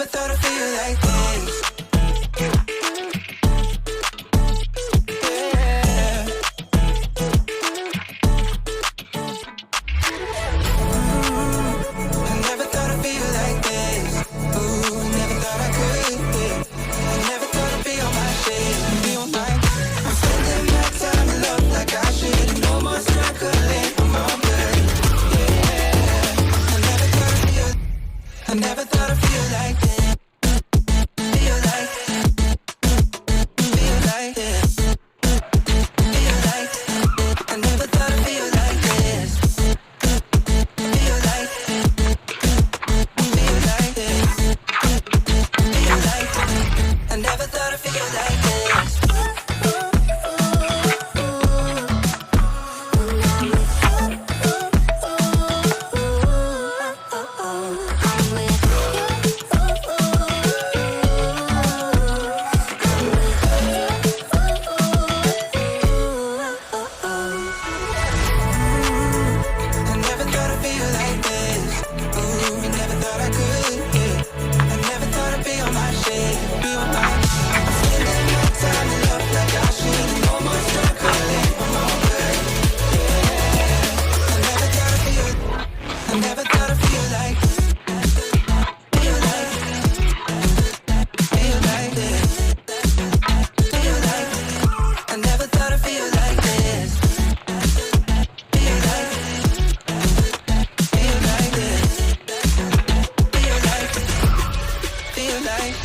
never thought I'd feel like this. Yeah. I never thought I'd feel like this. Ooh, never thought I could. Yeah. I never thought I'd be on my shit. Be on my. I'm spending my time in love like I should. No more struggling. I'm all good. Yeah. I never thought I'd feel like this. Feel like, feel like this. Feel like, I never thought I'd feel like this. Feel like, feel like this. Feel like, I never thought I'd feel like this. I never thought I'd feel like this. Ooh, never thought I could. Yeah. I never thought I'd be on my shit. Be on my. I'm spending my time in love like I should. No more struggling. I'm all good. Yeah. I never thought I'd feel. I never thought I'd feel like. Feel like. Feel like this. Feel like. I never thought I'd feel like this. Feel like. Feel like this. Feel like. Feel like.